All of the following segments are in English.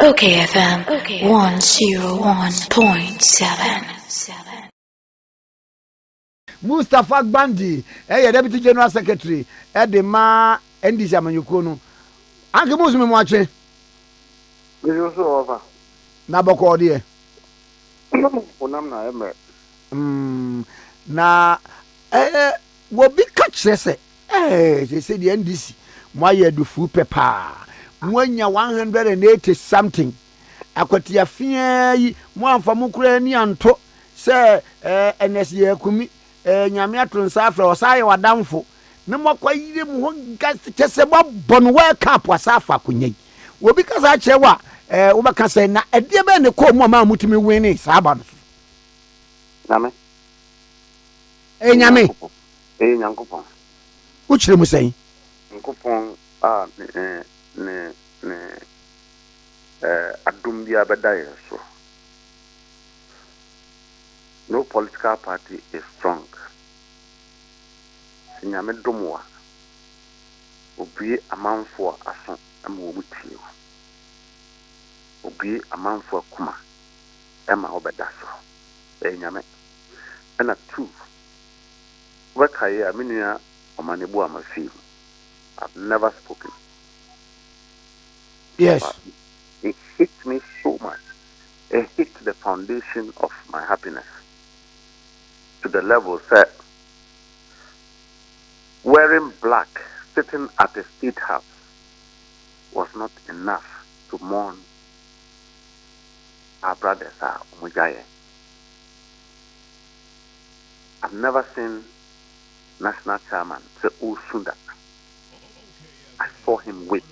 OKFM 101.7. Mustapha Gbande, Deputy General Secretary, the ma NDC Amanyuko no. Anke musu me mo atwe. Me so over. Na boko de. Onam na emre. Na wo bi ka kire se say the NDC mo aye dufu pepa. Mo anya 180 something. Akwatia fia yi mo amfa mo kura ni anto se NSY akumi nyame atonsa afra osaye wadamfo ne mokwa yire mu ho kese bo no world cup wasafa kunyai wo bi kasa che wa wo be kasa na ede be ne ko mo ma mutumi win saba no Name nyame nyankopon uchire mu sei nyankopon ne adum bia beda yeso. No political party is strong. Sinyame domwa obi amanfo aso ama wo mutie obi amanfo kuma ema obeda so nyame ana two wakaye aminia Omane Boamah film. I've never spoken. yes But it hit me so much. It hit the foundation of my happiness to the level that wearing black, sitting at the state house was not enough to mourn our brothers, our Mujaye. I've never seen National Chairman say Usunda. I saw him weep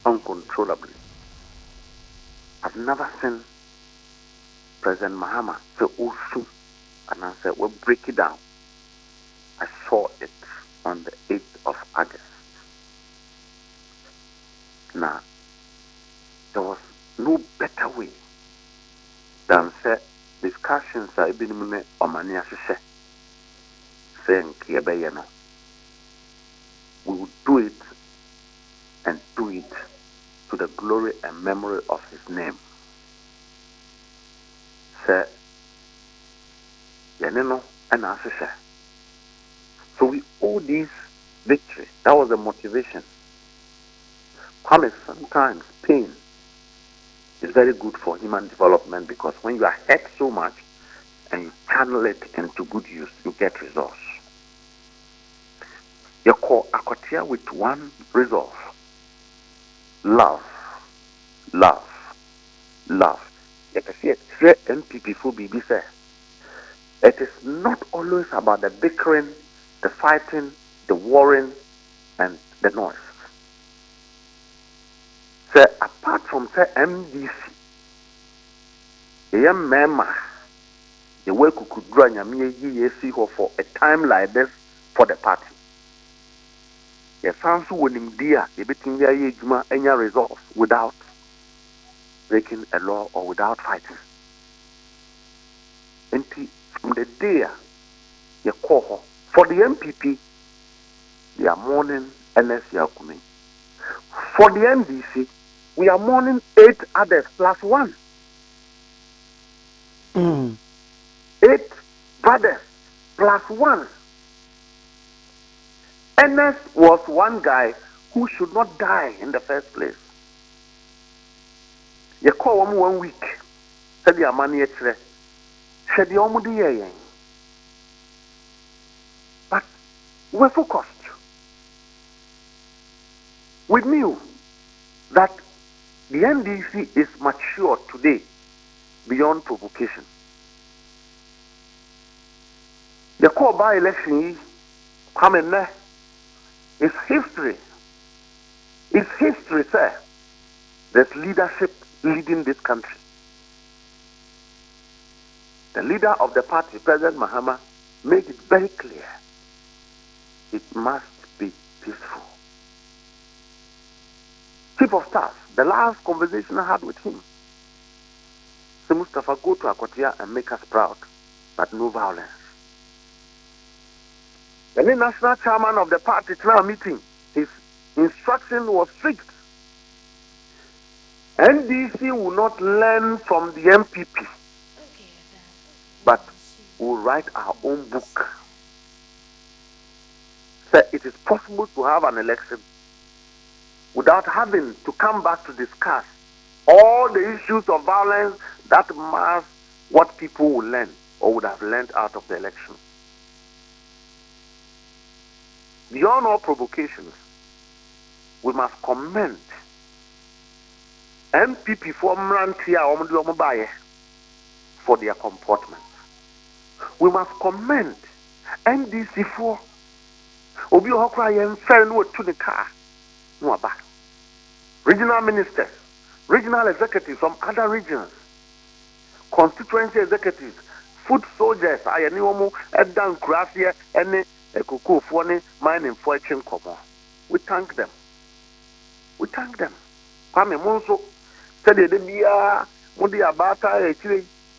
uncontrollably. I've never seen President Mahama say Usu, and I said, we'll break it down. I saw it on the 8th of August. Now, there was no better way than say discussions are even Omane Asise saying Kiebeyeno. We will do it and do it to the glory and memory of his name. Say Yeneno and Asise. So we owe this victory. That was the motivation. Sometimes pain is very good for human development because when you are hurt so much and you channel it into good use, you get results. You call Akwatia with one resolve. Love. Love. Love. You can see it. MPP for BB say. It is not always about the bickering, the fighting, the warring, and the noise. So apart from say MDC, the young mema, the way could draw Yami for a time like this for the party. The sounds winning dear, the betting their Yajuma any results without breaking a law or without fighting. And from the day you call for the MPP, they are mourning NSY Akumi. For the NDC, we are mourning 8 others plus 1. 8 brothers plus 1. NS was one guy who should not die in the first place. You call him 1 week. Said your money etre. Said the omudi. But we're focused. We knew that the NDC is mature today beyond provocation. The core by-election coming there is history. It's history, sir. There's leadership leading this country. The leader of the party, President Mahama, made it very clear. It must be peaceful. Chief of Staff, the last conversation I had with him, said, Mustapha, go to Akwatia and make us proud, but no violence. The new national chairman of the party now meeting, his instruction was strict. NDC will not learn from the MPP, but will write our own book. So it is possible to have an election without having to come back to discuss all the issues of violence that mask what people will learn or would have learned out of the election. Beyond all provocations, we must commend MPP for for their comportment. We must commend NDC for Obi Ohokra fair no to the car. No back. Regional ministers, regional executives from other regions, constituency executives, foot soldiers, Ayaniwomu, Edan Krasia, any Kuku Fone, mining fortune common. We thank them. We thank them. Kwame Monso said the Bia, Mudi Abata,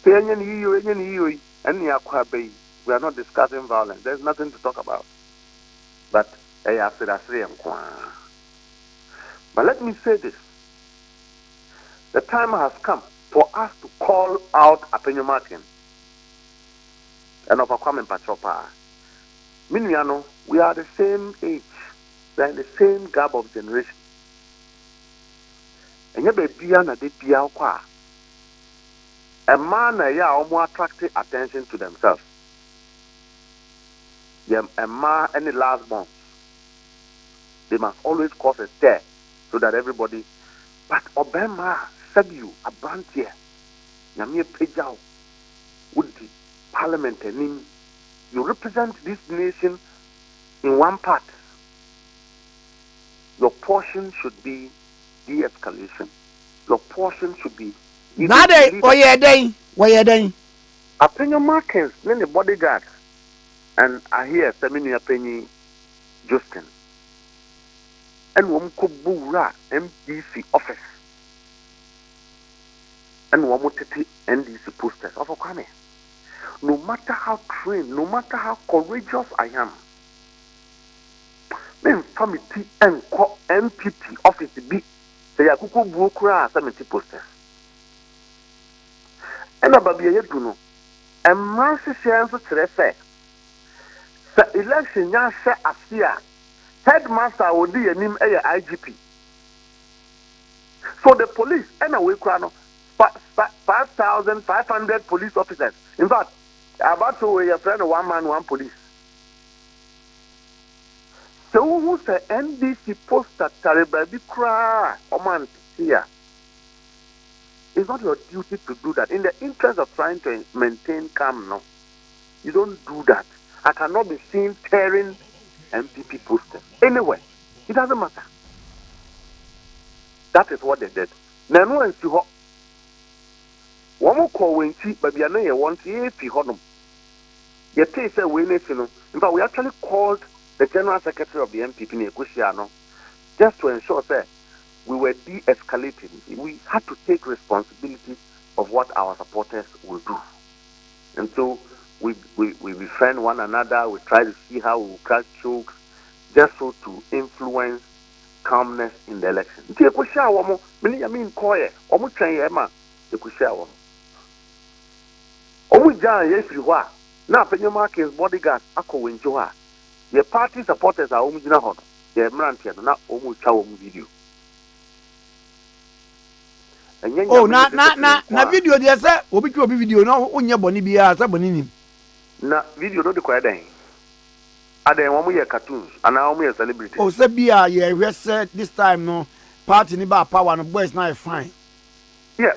Kenyan EU, and Yakwa Bay. We are not discussing violence. There's nothing to talk about. But after that, but let me say this. The time has come for us to call out Apenyomakin and of Kwame Pachopa. Miniano, we are the same age. We are in the same gap of generation. And you be na de pia kwa. A man more attracting attention to themselves. A man any last month. They must always cause a stir so that everybody. But Obama said you a brand here. Yamie Pejao would the parliament and you represent this nation in one part. Your portion should be de-escalation. Your portion should be. Nade, why you day? Opinion markers, then the bodyguards. And I hear Seminia Penny Justin. And Womkobura MDC office. And Womoteti NDC posters of Okame. No matter how trained, no matter how courageous I am, then committee and MPP office be say Akuku Bukura 70 posters. And about the Yeduno, and Mercy shares to the fact. The election ya share Asia. Headmaster will be a name IGP. So the police, and a week 5,500 police officers. In fact, about to a friend of one man, one police. So who's the NDC poster Taribabi cry Oman here? It's not your duty to do that. In the interest of trying to maintain calm, no. You don't do that. I cannot be seen tearing MPP posters. Anyway, it doesn't matter. That is what they did. Now, no one see what. One more call when see, but we are not want to if you honor. You say we need to know. In fact, we actually called the General Secretary of the MPP, Nekusiano, just to ensure that we were de-escalating. We had to take responsibility of what our supporters will do. And so we befriend one another, we try to see how we will crack jokes, just so to influence calmness in the election. Now, Penyamakin's bodyguard, Ako Winjoa. Your party supporters are Omujina Hono. They're Mrantian, not Omucha video. Oh, na video there, sir. Obi video no unya boni bia sa boni nim. Na video no de kwa den. Aden wo ye cartoons ana wo ye celebrity. Oh, say bia ye hwese this time no party ni ba power no boys na fine. Yeah,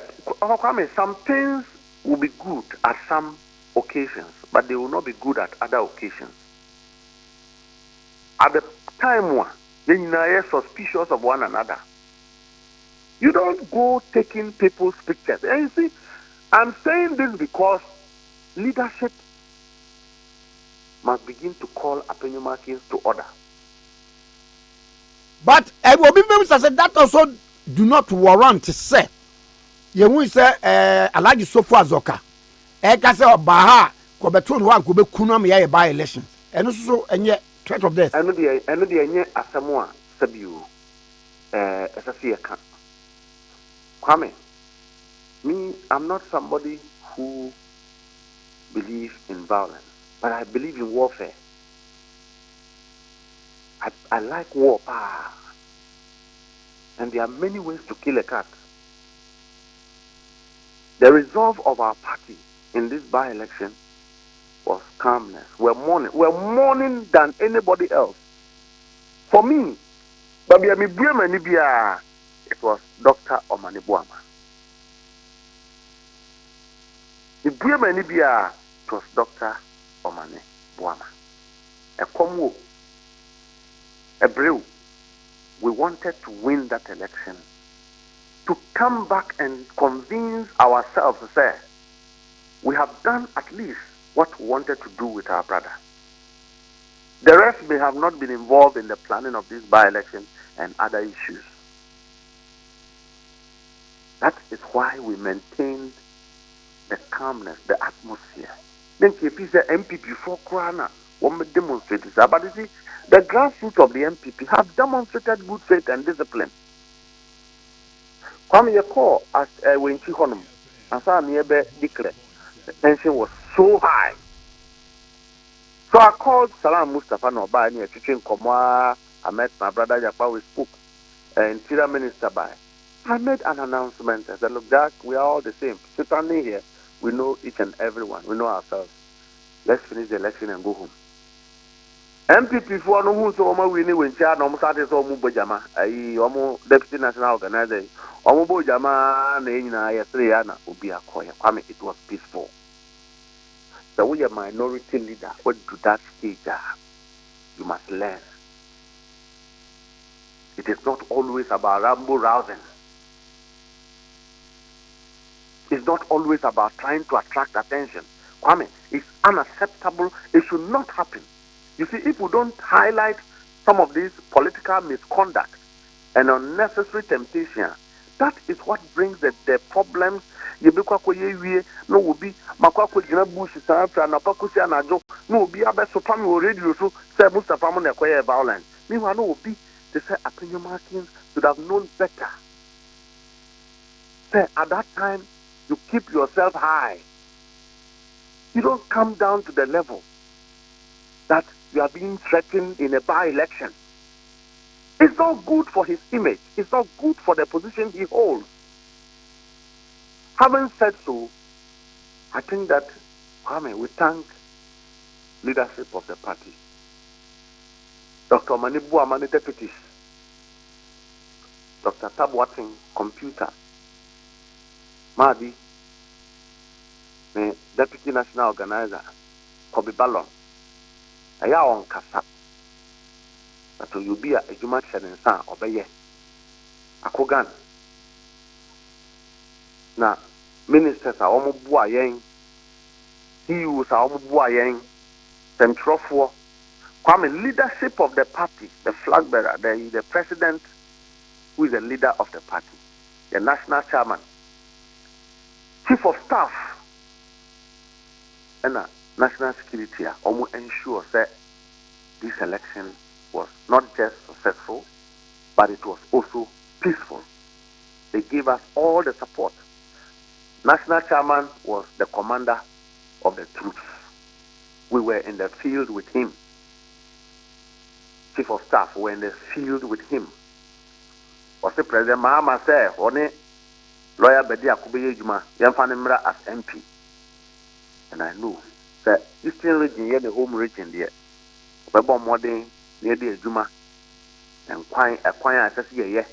some things will be good at some occasions, but they will not be good at other occasions. At the time one, then you are suspicious of one another. You don't go taking people's pictures. And you see, I'm saying this because leadership must begin to call Apenyomakins to order. But I will be able to say that also do not warrant to say. You will say, Alaji Sofu Azoka. Eka say Baha, Kobetun one could be Kunam ya by elections. And also, and yet, threat of death. I know the Asamoah Sabu, Sasia. Kwame, me, I'm not somebody who believes in violence, but I believe in warfare. I like war. And there are many ways to kill a cat. The resolve of our party in this by-election was calmness. We're mourning than anybody else. For me, it was Dr. Omane Boamah. It was Dr. Omane Boamah. A combo, a brew. We wanted to win that election, to come back and convince ourselves, say, we have done at least what we wanted to do with our brother. The rest may have not been involved in the planning of this by-election and other issues. That is why we maintained the calmness, the atmosphere. Then KP said MPP for Krana, one demonstrated. But you see, the grassroots of the MPP have demonstrated good faith and discipline. Kwame Yako as when Honum, and so nearby declared, the tension was so high. So I called Salam Mustapha no by near Chichin Komwa. I met my brother Japa, we spoke, Interior Minister by. I made an announcement. I said, look, Jack, we are all the same. Standing here, we know each and every one. We know ourselves. Let's finish the election and go home. MPP for no who so much we need when Chad no started so much Bojama, Deputy National Organizer, Omo Bojama, Nina, Yasriana, Ubia Koya. I mean, it was peaceful. So we are minority leader. What to that stage? You must learn. It is not always about rambo rousing. It's not always about trying to attract attention. Kwame, it's unacceptable. It should not happen. You see, if we don't highlight some of these political misconduct and unnecessary temptation, that is what brings the problems. No will be Makwa Jina Bush, Safra, Napakusia Najo, no be a best Sopami or radio, so say Mustapha Mon acquire violence. Meanwhile, no will be to say opinion markings should have known better. Say at that time, you keep yourself high. You don't come down to the level that you are being threatened in a by-election. It's not good for his image. It's not good for the position he holds. Having said so, I think that, Kwame, we thank leadership of the party. Dr. Omane Boamah, deputies. Dr. Tabwating, computer. Madi, the deputy national organizer. Kobe Ballon. Aya on kasa. That you be a human shedding son obeye. Akogan. Na ministers are omo bua yen. CEOs are omo bua yen. Centrofo. Kwame, leadership of the party, the flag bearer, the president, who is the leader of the party, the national chairman, chief of staff, and national security, almost ensure that this election was not just successful, but it was also peaceful. They gave us all the support. National chairman was the commander of the troops. We were in the field with him. Chief of staff were in the field with him. Was the President Mahama said, "One lawyer Bedia Kubeye Juma, Yanfanimra as MP." And I know that Eastern region here, the home region there, we born modern near the Juma, and acquire as a year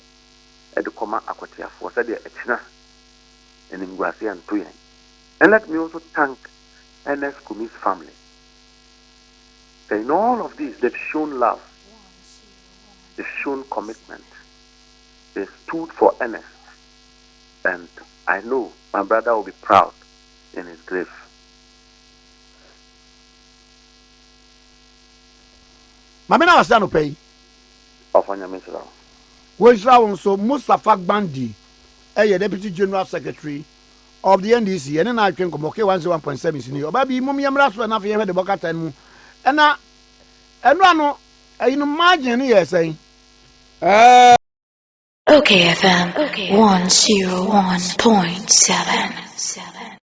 at the Koma Akwatia for said the Echina and in Gracia and Tuyen. And let me also thank NS Kumi's family. In all of this, they've shown love, they've shown commitment, they stood for NS. And I know my brother will be proud in his grave. Mamina was done pay. Of Anyamisra. Was round so Mustapha Gbande, a deputy general secretary of the NDC, and then I can come okay 1.7 senior. Baby, Mummy, I'm last one after you had the Bocata and I know, I imagine here saying, okayfm 101.7.